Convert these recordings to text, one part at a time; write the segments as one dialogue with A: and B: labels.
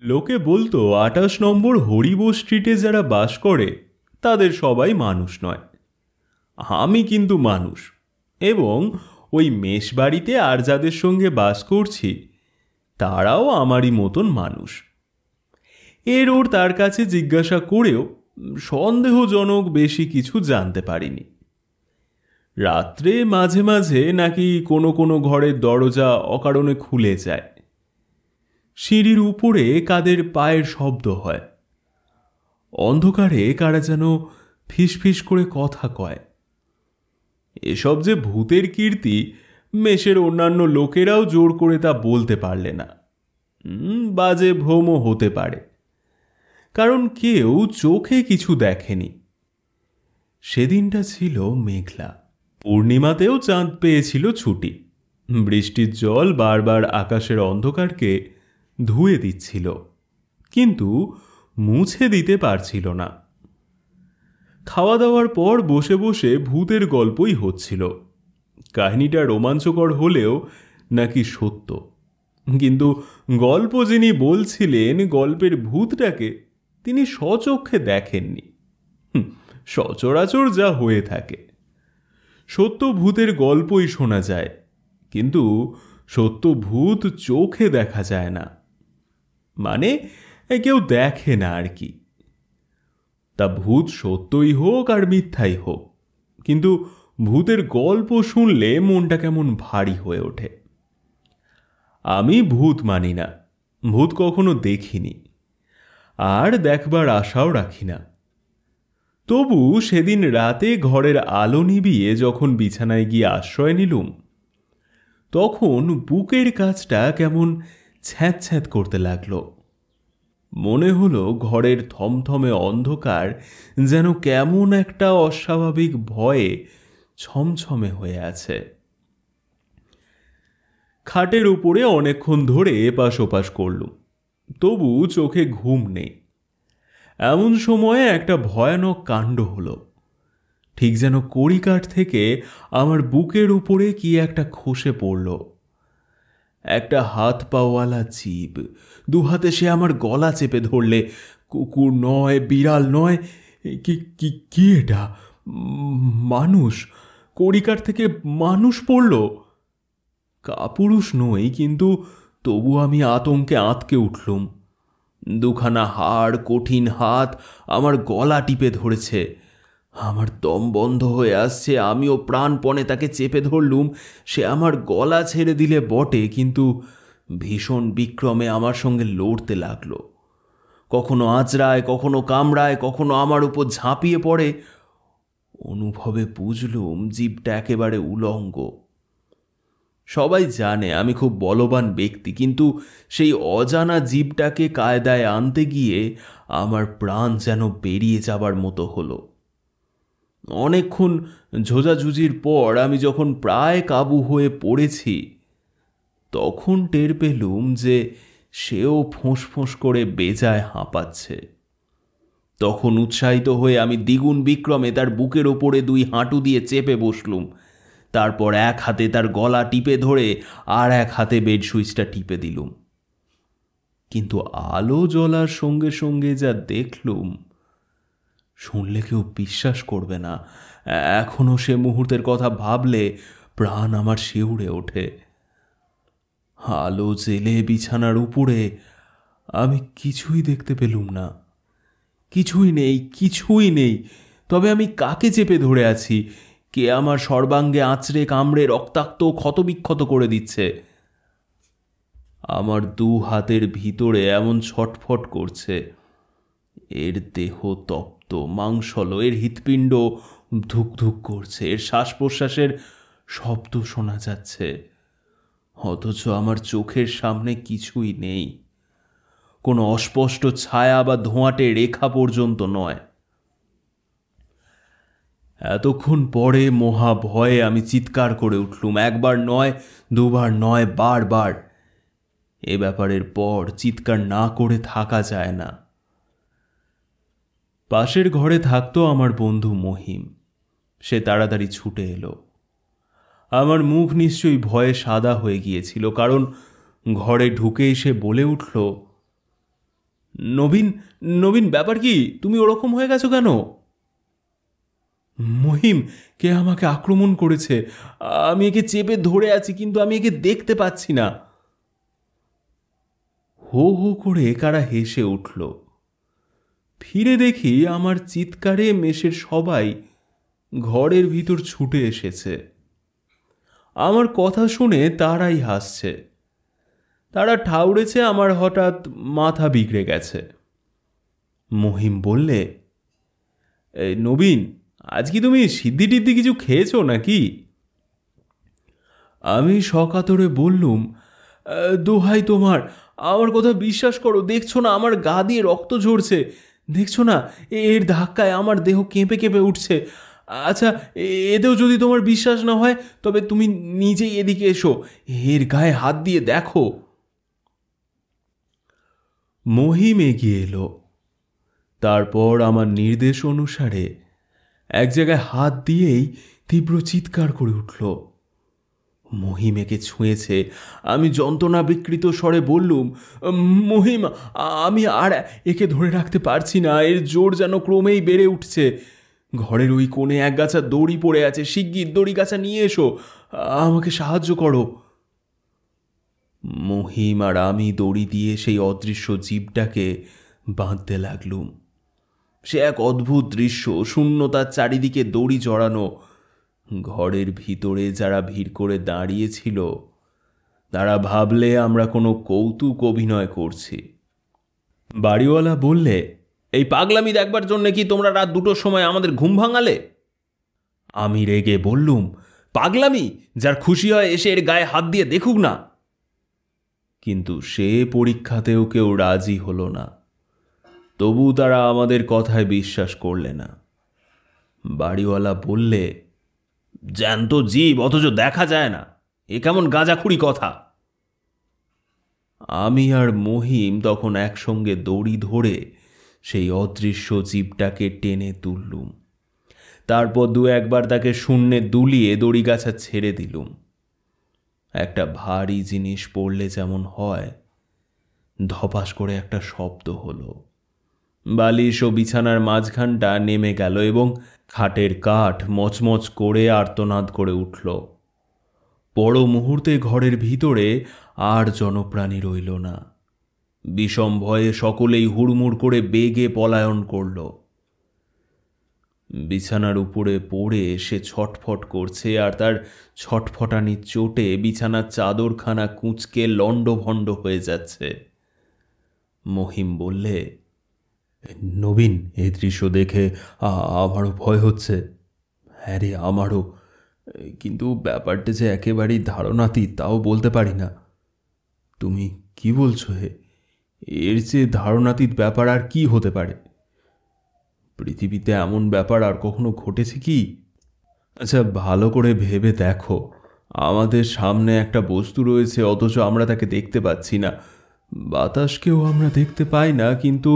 A: লোকে বলতো 28 নম্বর হরিবোস স্ট্রিটে যারা বাস করে তাদের সবাই মানুষ নয়। আমি কিন্তু মানুষ, এবং ওই মেষ বাড়িতে আর যাদের সঙ্গে বাস করছি তারাও আমারই মতন মানুষ। এর ওর তার কাছে জিজ্ঞাসা করেও সন্দেহজনক বেশি কিছু জানতে পারিনি। রাত্রে মাঝে মাঝে নাকি কোনো কোনো ঘরের দরজা অকারণে খুলে যায়, সিঁড়ির উপরে কাদের পায়ের শব্দ হয়, অন্ধকারে কারা যেন ফিসফিস করে কথা কয়। এসব যে ভূতের কীর্তি, মেষের অন্যান্য লোকেরাও জোর করে তা বলতে পারলে না। বাজে ভ্রমও হতে পারে, কারণ কেউ চোখে কিছু দেখেনি। সেদিনটা ছিল মেঘলা, পূর্ণিমাতেও চাঁদ পেয়েছিল ছুটি। বৃষ্টির জল বারবার আকাশের অন্ধকারকে ধুয়ে দিচ্ছিল, কিন্তু মুছে দিতে পারছিল না। খাওয়া দাওয়ার পর বসে বসে ভূতের গল্পই হচ্ছিল। কাহিনীটা রোমাঞ্চকর হলেও নাকি সত্য, কিন্তু গল্প যিনি বলছিলেন গল্পের ভূতটাকে তিনি স্বচক্ষে দেখেননি। সচরাচর যা হয়ে থাকে, সত্য ভূতের গল্পই শোনা যায়, কিন্তু সত্য ভূত চোখে দেখা যায় না, মানে কেউ দেখে না আর কি। তা ভূত সত্যই হোক আর মিথ্যাই হোক, কিন্তু ভূতের গল্প শুনলে মনটা কেমন ভারী হয়ে ওঠে। আমি ভূত মানি না, ভূত কখনো দেখিনি, আর দেখবার আশাও রাখি না। তবু সেদিন রাতে ঘরের আলো নিবিয়ে যখন বিছানায় গিয়ে আশ্রয় নিলুম, তখন বুকের কাছটা কেমন ছ্যাঁত ছ্যাঁত করতে লাগলো। মনে হলো ঘরের থমথমে অন্ধকার যেন কেমন একটা অস্বাভাবিক ভয়ে ছমছমে হয়ে আছে। খাটের উপরে অনেকক্ষণ ধরে এপাশ ওপাশ করলুম, তবু চোখে ঘুম নেই। এমন সময়ে একটা ভয়ানক কাণ্ড হলো। ঠিক যেন কড়িকাঠ থেকে আমার বুকের উপরে কি একটা খসে পড়ল। একটা হাত পাওয়ালা জীব, দুহাতে সে আমার গলা চেপে ধরলে। কুকুর নয়, বিড়াল নয়, কি কি কি এটা? মানুষ! কড়িকাঠ থেকে মানুষ পড়ল। কাপুরুষ নই, কিন্তু তবু আমি আতঙ্কে আঁতকে উঠলুম। দুখানা হাড় কঠিন হাত আমার গলা টিপে ধরেছে। আমার দম বন্ধ হয়ে আসছে, আমিও প্রাণপণে তাকে চেপে ধরলুম। সে আমার গলা ছেড়ে দিলে বটে, কিন্তু ভীষণ বিক্রমে আমার সঙ্গে লড়তে লাগলো। কখনো আঁচড়ায়, কখনো কামড়ায়, কখনো আমার উপর ঝাঁপিয়ে পড়ে। অনুভবে বুঝলুম জীবটা একেবারে উলঙ্গ। সবাই জানে আমি খুব বলবান ব্যক্তি, কিন্তু সেই অজানা জীবটাকে কায়দায় আনতে গিয়ে আমার প্রাণ যেন বেরিয়ে যাবার মতো হলো। অনেকক্ষণ ঝোঁঝাঝুঝির পর আমি যখন প্রায় কাবু হয়ে পড়েছি, তখন টের পেলুম যে সেও ফোঁস ফোঁস করে বেজায় হাঁপাচ্ছে। তখন উৎসাহিত হয়ে আমি দ্বিগুণ বিক্রমে তার বুকের ওপরে দুই হাঁটু দিয়ে চেপে বসলুম। তারপর এক হাতে তার গলা টিপে ধরে আর এক হাতে বেড সুইচটা টিপে দিলুম। কিন্তু আলো জ্বলার সঙ্গে সঙ্গে যা দেখলুম, শুনলে কেউ বিশ্বাস করবে না। এখনো সে মুহূর্তের কথা ভাবলে প্রাণ আমার শিউরে ওঠে। আলো জেলে বিছানার উপরে আমি কিছুই দেখতে পেলুম না। কিছুই নেই, কিছুই নেই। তবে আমি কাকে চেপে ধরে আছি? কে আমার সর্বাঙ্গে আঁচড়ে কামড়ে রক্তাক্ত ক্ষতবিক্ষত করে দিচ্ছে? আমার দু হাতের ভিতরে এমন ছটফট করছে। এর দেহ তপ্ত, মাংসল, এর হৃৎপিণ্ড ধুক ধুক করছে, এর শ্বাস প্রশ্বাসের শব্দ শোনা যাচ্ছে। অথচ আমার চোখের সামনে কিছুই নেই, কোনো অস্পষ্ট ছায়া বা ধোঁয়াটে রেখা পর্যন্ত নয়। এতক্ষণ পরে মহা ভয়ে আমি চিৎকার করে উঠলুম। একবার নয়, দুবার নয়, বারবার। এ ব্যাপারের পর চিৎকার না করে থাকা যায় না। পাশের ঘরে থাকতো আমার বন্ধু মহিম। সে তাড়াতাড়ি ছুটে এলো। আমার মুখ নিশ্চয়ই ভয়ে সাদা হয়ে গিয়েছিল, কারণ ঘরে ঢুকেই সে বলে উঠল, নবীন, নবীন, ব্যাপার কি? তুমি ওরকম হয়ে গেছো কেন? মহিম, কে আমাকে আক্রমণ করেছে? আমি একে চেপে ধরে আছি, কিন্তু আমি একে দেখতে পাচ্ছি না। হো হো করে কারা হেসে উঠল। ফিরে দেখি আমার চিৎকারে মেষের সবাই ঘরের ভিতর ছুটে এসেছে। আমার কথা শুনে তারাই হাসছে। তারা ঠাউরেছে আমার হঠাৎ মাথা বিগড়ে গেছে। মহিম বললে, নবীন, আজ কি তুমি সিদ্ধি টিদ্ধি কিছু খেয়েছো নাকি? আমি সকাতরে বললুম, দোহাই তোমার, আমার কথা বিশ্বাস করো, দেখছো না আমার গা দিয়ে রক্ত ঝরছে, দেখছো না এর ধাক্কায় আমার দেহ কেঁপে কেঁপে উঠছে। আচ্ছা, এতেও যদি তোমার বিশ্বাস না হয় তবে তুমি নিজেই এদিকে এসো, এর গায়ে হাত দিয়ে দেখো। মহিম এগিয়ে এলো। তারপর আমার নির্দেশ অনুসারে এক জায়গায় হাত দিয়েই তীব্র চিৎকার করে উঠল। মহিমেকে ছুঁয়েছে। আমি যন্ত্রণা বিকৃত স্বরে বললুম, মহিম, আমি আর একে ধরে রাখতে পারছি না, এর জোর যেন ক্রমেই বেড়ে উঠছে। ঘরের ওই কোণে এক গাছা দড়ি পড়ে আছে, শিগগির দড়ি গাছা নিয়ে এসো, আমাকে সাহায্য করো। মহিম আর আমি দড়ি দিয়ে সেই অদৃশ্য জীবটাকে বাঁধতে লাগলুম। সে এক অদ্ভুত দৃশ্য, শূন্যতার চারিদিকে দড়ি জড়ানো। ঘরের ভিতরে যারা ভিড় করে দাঁড়িয়েছিল তারা ভাবলে আমরা কোনো কৌতুক অভিনয় করছি। বাড়িওয়ালা বললে, এই পাগলামি দেখবার জন্যে কি তোমরা রাত 2টোর সময় আমাদের ঘুম ভাঙালে? আমি রেগে বললুম, পাগলামি? যার খুশি হয় এসে এর গায়ে হাত দিয়ে দেখুক না। কিন্তু সে পরীক্ষাতেও কেউ রাজি হলো না। তবু তারা আমাদের কথায় বিশ্বাস করলে না। বাড়িওয়ালা বললে, জ্যান্ত জীব অথচ দেখা যায় না, এ কেমন গাঁজাখুরি কথা? আমি আর মহিম তখন একসঙ্গে দড়ি ধরে সেই অদৃশ্য জীবটাকে টেনে তুললুম। তারপর 2-1 বার তাকে শূন্যে দুলিয়ে দড়িগাছা ছেড়ে দিলুম। একটা ভারী জিনিস পড়লে যেমন হয়, ধপাস করে একটা শব্দ হলো। বালিশ ও বিছানার মাঝখানটা নেমে গেল এবং খাটের কাঠ মচমচ করে আর্তনাদ করে উঠল। পর মুহূর্তে ঘরের ভিতরে আর জনপ্রাণী রইল না। বিষম ভয়ে সকলেই হুড়মুড় করে বেগে পলায়ন করল। বিছানার উপরে পড়ে সে ছটফট করছে, আর তার ছটফটানির চোটে বিছানার চাদরখানা কুঁচকে লণ্ডভণ্ড হয়ে যাচ্ছে। মহিম বললে, নবীন, এই দৃশ্য দেখে আমারও ভয় হচ্ছে। হ্যাঁ রে, আমারও। কিন্তু ব্যাপারটা যে একেবারেই ধারণাতীত তাও বলতে পারি না। তুমি কি বলছো হে? এর চেয়ে ধারণাতীত ব্যাপার আর কি হতে পারে? পৃথিবীতে এমন ব্যাপার আর কখনো ঘটেছে কি? আচ্ছা, ভালো করে ভেবে দেখো, আমাদের সামনে একটা বস্তু রয়েছে অথচ আমরা তাকে দেখতে পাচ্ছি না। বাতাসকেও আমরা দেখতে পাই না, কিন্তু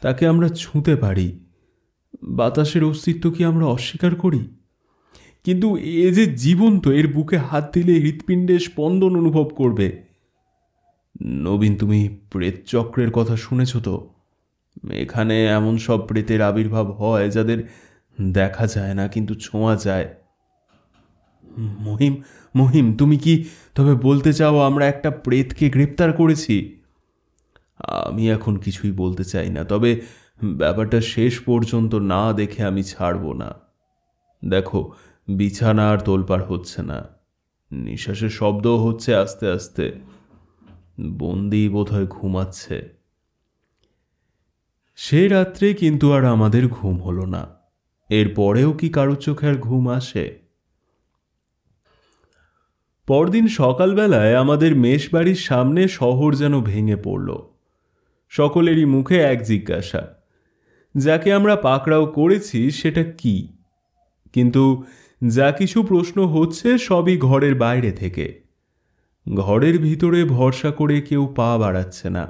A: তাকে আমরা ছুঁতে পারি। বাতাসের অস্তিত্ব কি আমরা অস্বীকার করি? কিন্তু এ যে জীবন্ত, এর বুকে হাত দিলে হৃৎপিণ্ডে স্পন্দন অনুভব করবে। নবীন, তুমি প্রেত চক্রের কথা শুনেছ তো? এখানে এমন সব প্রেতের আবির্ভাব হয় যাদের দেখা যায় না কিন্তু ছোঁয়া যায়। মহিম, মহিম, তুমি কি তবে বলতে চাও আমরা একটা প্রেতকে গ্রেপ্তার করেছি? আমি এখন কিছুই বলতে চাই না, তবে ব্যাপারটা শেষ পর্যন্ত না দেখে আমি ছাড়ব না। দেখো, বিছানা আর তোলপাড় হচ্ছে না, নিঃশ্বাসের শব্দও হচ্ছে আস্তে আস্তে। বন্দি বোধহয় ঘুমাচ্ছে। সে রাত্রে কিন্তু আর আমাদের ঘুম হলো না। এর পরেও কি কারো চোখে আর ঘুম আসে? পরদিন সকালবেলায় আমাদের মেষবাড়ির সামনে শহর যেন ভেঙে পড়ল। সকলেরই মুখে এক জিজ্ঞাসা, যাকে আমরা পাকড়াও করেছি সেটা কি? কিন্তু যা কিছু প্রশ্ন হচ্ছে সবই ঘরের বাইরে থেকে। ঘরের ভিতরে ভরসা করে কেউ পা বাড়াচ্ছে না।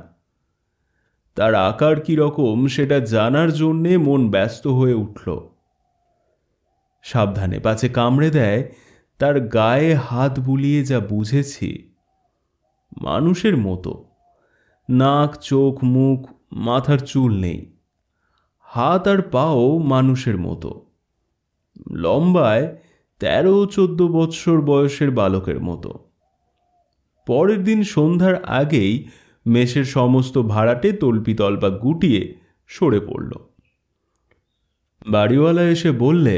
A: তার আকার কীরকম সেটা জানার জন্যে মন ব্যস্ত হয়ে উঠল। সাবধানে, পাছে কামড়ে দেয়, তার গায়ে হাত বুলিয়ে যা বুঝেছি, মানুষের মতো নাক, চোখ, মুখ মাথার চুল নেই, হাত আর পাও মানুষের মতো, লম্বায় 13-14 বৎসর বয়সের বালকের মতো। পরের দিন সন্ধ্যার আগেই মেসের সমস্ত ভাড়াটে তল্পিতল্পা গুটিয়ে সরে পড়ল। বাড়িওয়ালা এসে বললে,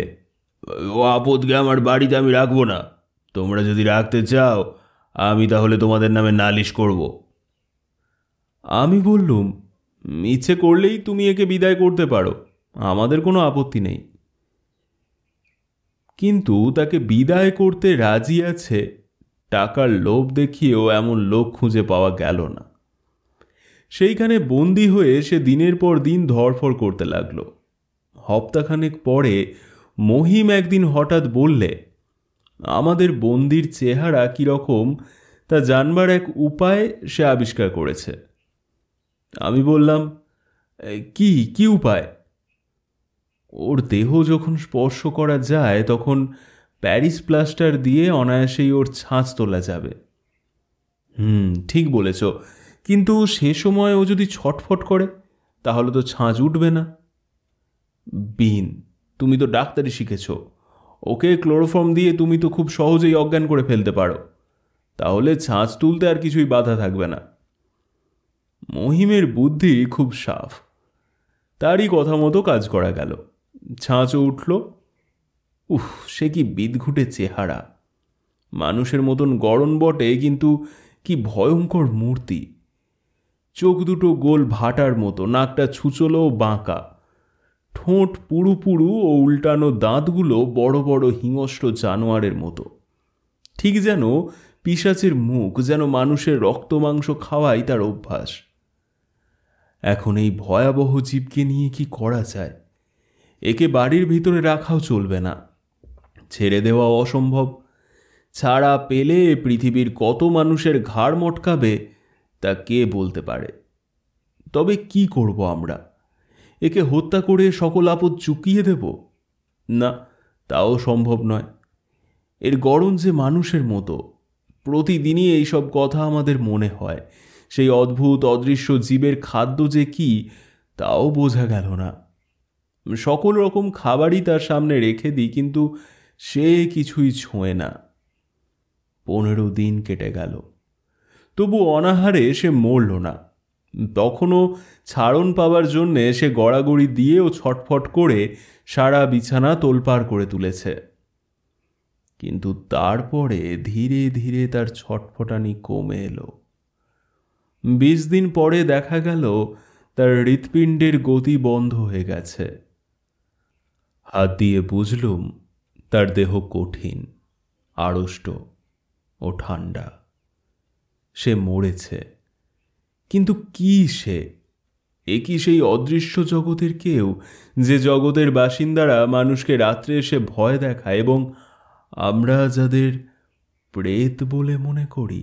A: ও আপদকে আমার বাড়িতে আমি রাখবো না, তোমরা যদি রাখতে চাও আমি তাহলে তোমাদের নামে নালিশ করব। আমি বললুম, ইচ্ছে করলেই তুমি একে বিদায় করতে পারো, আমাদের কোনো আপত্তি নেই। কিন্তু তাকে বিদায় করতে রাজি আছে টাকার লোভ দেখিয়েও এমন লোক খুঁজে পাওয়া গেল না। সেইখানে বন্দি হয়ে সে দিনের পর দিন ধরফর করতে লাগলো। হপ্তাখানেক পরে মহিম একদিন হঠাৎ বললে, আমাদের বন্দির চেহারা কীরকম তা জানবার এক উপায় সে আবিষ্কার করেছে। আমি বললাম, কি কি উপায়? ওর দেহ যখন স্পর্শ করা যায় তখন প্যারিস প্লাস্টার দিয়ে অনায়াসেই ওর ছাঁচ তোলা যাবে। ঠিক বলেছ, কিন্তু সে সময় ও যদি ছটফট করে তাহলে তো ছাঁচ উঠবে না। বিন, তুমি তো ডাক্তারি শিখেছ, ওকে ক্লোরোফর্ম দিয়ে তুমি তো খুব সহজেই অজ্ঞান করে ফেলতে পারো, তাহলে ছাঁচ তুলতে আর কিছুই বাধা থাকবে না। মহিমের বুদ্ধি খুব সাফ, তারই কথা মতো কাজ করা গেল। ছাঁচও উঠল। সে কি বিদঘুটে চেহারা! মানুষের মতন গড়ন বটে, কিন্তু কি ভয়ঙ্কর মূর্তি। চোখ দুটো গোল ভাটার মতো, নাকটা ছুচলো ও বাঁকা, ঠোঁট পুরু পুরু ও উল্টানো দাঁতগুলো বড় বড় হিংস্র জানোয়ারের মতো, ঠিক যেন পিশাচের মুখ, যেন মানুষের রক্ত মাংস খাওয়াই তার অভ্যাস। এখন এই ভয়াবহ জীবকে নিয়ে কি করা যায়? একে বাড়ির ভিতরে রাখাও চলবে না, ছেড়ে দেওয়া অসম্ভব। ছাড়া পেলে পৃথিবীর কত মানুষের ঘাড় মটকাবে তা কে বলতে পারে। তবে কি করব আমরা? একে হত্যা করে সকল আপদ চুকিয়ে দেব? না, তাও সম্ভব নয়। এর গড়ন যে মানুষের মতো, প্রতিদিনই এইসব কথা আমাদের মনে হয়। সেই অদ্ভুত অদৃশ্য জীবের খাদ্য যে কি তাও বোঝা গেল না। সকল রকম খাবারই তার সামনে রেখে দিই, কিন্তু সে কিছুই ছোঁয় না। 15 দিন কেটে গেল, তবু অনাহারে সে মরল না। তখনও ছাড়ন পাবার জন্যে সে গড়াগড়ি দিয়ে ও ছটফট করে সারা বিছানা তোলপাড় করে তুলেছে। কিন্তু তারপরে ধীরে ধীরে তার ছটফটানি কমে এলো। 20 দিন পরে দেখা গেল তার হৃৎপিণ্ডের গতি বন্ধ হয়ে গেছে। হাত দিয়ে বুঝলুম তার দেহ কঠিন, আড়ষ্ট ও ঠান্ডা। সে মরেছে, কিন্তু কি সে? এ কি সেই অদৃশ্য জগতের কেউ, যে জগতের বাসিন্দারা মানুষকে রাত্রে এসে ভয় দেখায় এবং আমরা যাদের প্রেত বলে মনে করি?